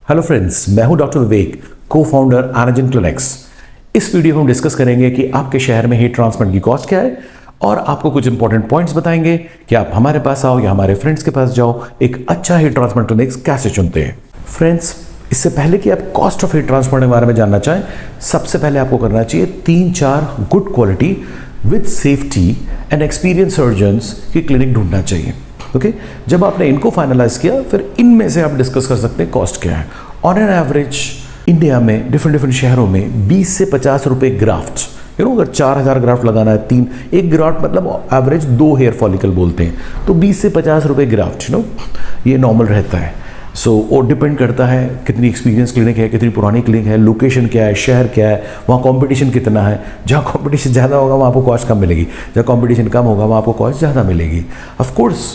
Hello friends, मैं हूं doctor विवेक, को फाउंडर एनाजिन क्लिनिक्स। इस वीडियो में हम डिस्कस करेंगे कि आपके शहर में हेयर ट्रांसप्लांट की कॉस्ट क्या है और आपको कुछ इंपॉर्टेंट पॉइंट्स बताएंगे कि आप हमारे पास आओ या हमारे फ्रेंड्स के पास जाओ, एक अच्छा हेयर ट्रांसप्लांट क्लिनिक्स कैसे चुनते हैं। फ्रेंड्स, इससे पहले कि आप कॉस्ट ऑफ हेयर ट्रांसप्लांट के बारे में जानना चाहें, सबसे पहले आपको करना चाहिए 3-4 good quality with safety and experience surgeons की क्लिनिक ढूंढना चाहिए। ओके, जब आपने इनको फाइनलाइज किया, फिर इनमें से आप डिस्कस कर सकते हैं कॉस्ट क्या है। ऑन एन एवरेज इंडिया में डिफरेंट शहरों में 20 से 50 रुपए ग्राफ्ट, अगर 4000 ग्राफ्ट लगाना है, एक ग्राफ्ट मतलब एवरेज 2 हेयर फॉलिकल बोलते हैं, तो 20 से 50 रुपए ग्राफ्ट ये नॉर्मल रहता है। और डिपेंड करता है कितनी एक्सपीरियंस क्लिनिक है, कितनी पुरानी क्लिनिक है, लोकेशन क्या है, शहर क्या है, वहाँ कंपटीशन कितना है। जहाँ कंपटीशन ज़्यादा होगा वहाँ आपको कॉस्ट कम मिलेगी, जहाँ कंपटीशन कम होगा वहाँ आपको कॉस्ट ज़्यादा मिलेगी। ऑफ कोर्स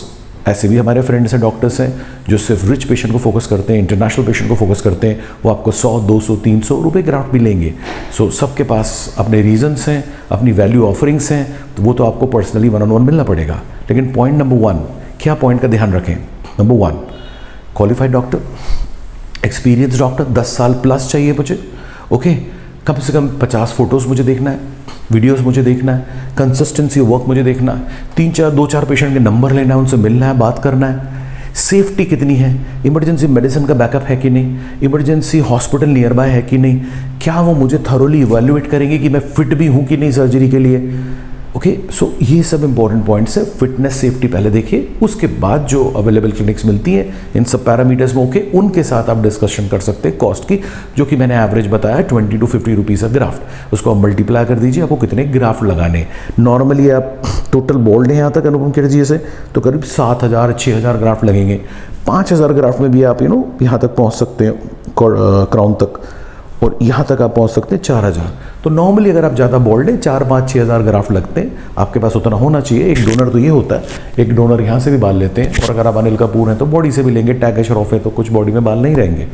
ऐसे भी हमारे फ्रेंड्स हैं, डॉक्टर्स हैं जो सिर्फ रिच पेशेंट को फोकस करते हैं, इंटरनेशनल पेशेंट को फोकस करते हैं, वो आपको 100, 200, 300 रुपये ग्राफ्ट भी लेंगे। सबके पास अपने रीजंस हैं, अपनी वैल्यू ऑफरिंग्स हैं, तो वो तो आपको पर्सनली 1-on-1 मिलना पड़ेगा। लेकिन पॉइंट नंबर 1, क्या पॉइंट का ध्यान रखें? Number 1, qualified doctor, experience doctor, 10 साल प्लस चाहिए मुझे। ओके, कम से कम 50 फोटोज़ मुझे देखना है, वीडियोस मुझे देखना है, कंसिस्टेंसी वर्क मुझे देखना है, 2-4 पेशेंट के नंबर लेना है, उनसे मिलना है, बात करना है। सेफ्टी कितनी है, इमरजेंसी मेडिसिन का बैकअप है कि नहीं, इमरजेंसी हॉस्पिटल नियर बाय है कि नहीं, क्या वो मुझे थरोली इवैल्यूएट करेंगे कि मैं फिट भी हूँ कि नहीं सर्जरी के लिए। ओके, ये सब इंपॉर्टेंट पॉइंट्स है। फिटनेस सेफ्टी पहले देखिए, उसके बाद जो अवेलेबल क्लिनिक्स मिलती हैं इन सब पैरामीटर्स में, ओके, उनके साथ आप डिस्कशन कर सकते हैं कॉस्ट की, जो कि मैंने एवरेज बताया 20 to 50 रुपीज़ अ ग्राफ्ट। उसको आप मल्टीप्लाई कर दीजिए, आपको कितने ग्राफ्ट लगाने। नॉर्मली आप टोटल बोल्ड हैं यहाँ तक अनुपम खिड़की से, तो करीब 7000-6000 ग्राफ्ट लगेंगे। 5000 ग्राफ्ट में भी आप यहाँ तक पहुँच सकते हैं, क्राउन तक, और यहाँ तक आप पहुँच सकते हैं 4000। तो नॉर्मली अगर आप ज़्यादा बोल्ड हैं, 4-5-6000 ग्राफ्ट लगते हैं। आपके पास उतना होना चाहिए। एक डोनर तो ये होता है, एक डोनर यहाँ से भी बाल लेते हैं, और अगर आप अनिल कपूर हैं तो बॉडी से भी लेंगे, टैग शरॉफ है तो कुछ बॉडी में बाल नहीं रहेंगे।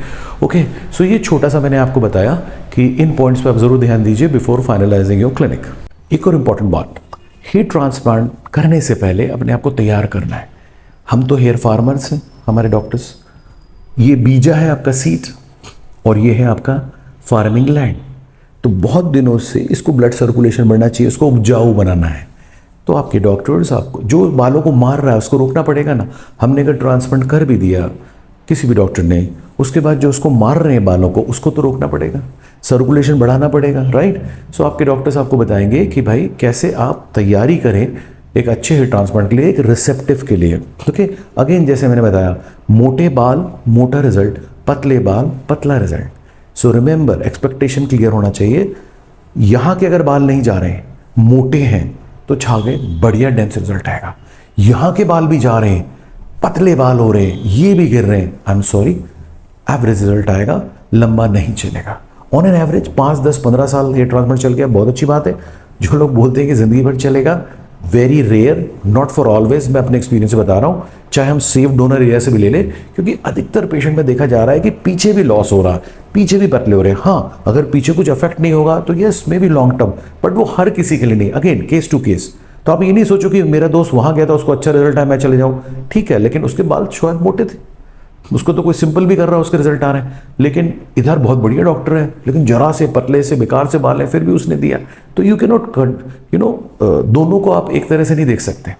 ओके, ये छोटा सा मैंने आपको बताया कि इन पॉइंट्स पर आप ज़रूर ध्यान दीजिए बिफोर फाइनलाइजिंग योर क्लिनिक। एक और इम्पॉर्टेंट बात, हेयर ट्रांसप्लांट करने से पहले अपने आप को तैयार करना है। हम तो हेयर फार्मर्स हैं, हमारे डॉक्टर्स। ये बीजा है आपका सीड, और ये है आपका फार्मिंग लैंड। तो बहुत दिनों से इसको ब्लड सर्कुलेशन बढ़ना चाहिए, इसको उपजाऊ बनाना है। तो आपके डॉक्टर्स आपको जो बालों को मार रहा है उसको रोकना पड़ेगा ना। हमने अगर ट्रांसप्लांट कर भी दिया किसी भी डॉक्टर ने, उसके बाद जो उसको मार रहे हैं बालों को, उसको तो रोकना पड़ेगा, सर्कुलेशन बढ़ाना पड़ेगा, राइट। आपके डॉक्टर्स आपको बताएंगे कि भाई कैसे आप तैयारी करें एक अच्छे हेयर ट्रांसप्लांट के लिए, एक रिसेप्टिव के लिए। ओके, अगेन जैसे मैंने बताया, मोटे बाल मोटा रिजल्ट, पतले बाल पतला रिजल्ट। रिमेंबर, एक्सपेक्टेशन क्लियर होना चाहिए। यहाँ के अगर बाल नहीं जा रहे हैं, मोटे हैं, तो छागे बढ़िया डेंस रिजल्ट आएगा। यहाँ के बाल भी जा रहे हैं, पतले बाल हो रहे हैं, ये भी गिर रहे हैं, I am sorry, average result आएगा, लंबा नहीं चलेगा। ऑन एन एवरेज 5, 10, 15 साल ये ट्रांसप्लांट चल गया, बहुत अच्छी बात है। जो लोग बोलते हैं कि जिंदगी भर चलेगा, very rare, not for always. मैं अपने एक्सपीरियंस से बता रहा हूँ, चाहे हम सेफ डोनर एरिया से भी ले लें, क्योंकि अधिकतर पेशेंट में देखा जा रहा है कि पीछे भी लॉस हो रहा है, पीछे भी पतले हो रहे हैं। हाँ, अगर पीछे कुछ अफेक्ट नहीं होगा तो yes may be long term, but वो हर किसी के लिए नहीं। Again case to case. तो आप ये नहीं सोचो कि मेरा दोस्त वहाँ गया था, उसको अच्छा रिजल्ट आया, मैं चले जाऊँ। ठीक है, लेकिन उसके बाल शायद मोटे थे, उसको तो कोई सिंपल भी कर रहा है, उसके रिजल्ट आ रहे हैं। लेकिन इधर बहुत बढ़िया डॉक्टर है, लेकिन जरा से पतले से बेकार से बाल है, फिर भी उसने दिया। तो यू कैन नॉट दोनों को आप एक तरह से नहीं देख सकते।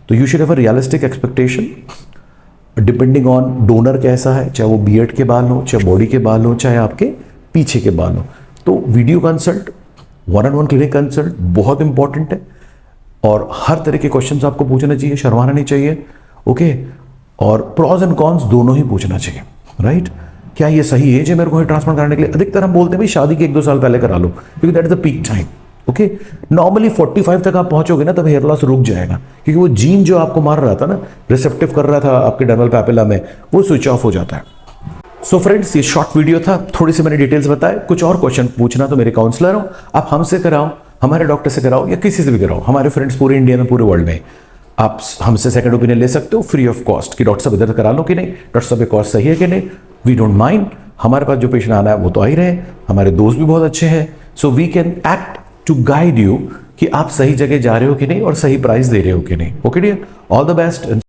तो you should have a realistic expectation depending on donor कैसा है, चाहे वो बियर्ड के बाल हो, चाहे बॉडी के बाल हो, चाहे आपके पीछे के बाल हो। तो video consult, 1-on-1 clinic consult बहुत इंपॉर्टेंट है, और हर तरह के क्वेश्चंस आपको पूछना चाहिए, शर्माना नहीं चाहिए। ओके, और प्रॉज एंड कॉन्स दोनों ही पूछना चाहिए, राइट। क्या ये सही एज है मेरे को हेयर ट्रांसप्लांट कराने के लिए? अधिकतर हम बोलते हैं भाई शादी के 1-2 साल पहले करा लो, क्योंकि that is the peak time. Okay, normally 45 तक आप पहुंचोगे ना, तब हेयर लॉस रुक जाएगा, क्योंकि वो जीन जो आपको मार रहा था ना, रिसेप्टिव कर रहा था आपके डर्मल पैपिला में, वो स्विच ऑफ हो जाता है। फ्रेंड्स, ये शॉर्ट वीडियो था, थोड़ी सी मैंने डिटेल्स बताए। कुछ और क्वेश्चन पूछना तो मेरे काउंसलर हो, आप हमसे कराओ, हमारे डॉक्टर से कराओ, या किसी से भी कराओ। हमारे फ्रेंड्स पूरे इंडिया में, पूरे वर्ल्ड में, आप हमसे सेकंड ओपिनियन ले सकते हो फ्री ऑफ कॉस्ट, कि डॉक्टर साहब इधर करा लो कि नहीं, डॉक्टर साहब ये कॉस्ट सही है कि नहीं। वी डोंट माइंड, हमारे पास जो पेशेंट आना है वो तो आ ही रहे हैं, हमारे दोस्त भी बहुत अच्छे हैं। We can act to guide you कि आप सही जगह जा रहे हो कि नहीं और सही प्राइस दे रहे हो कि नहीं। Okay dear, all the best.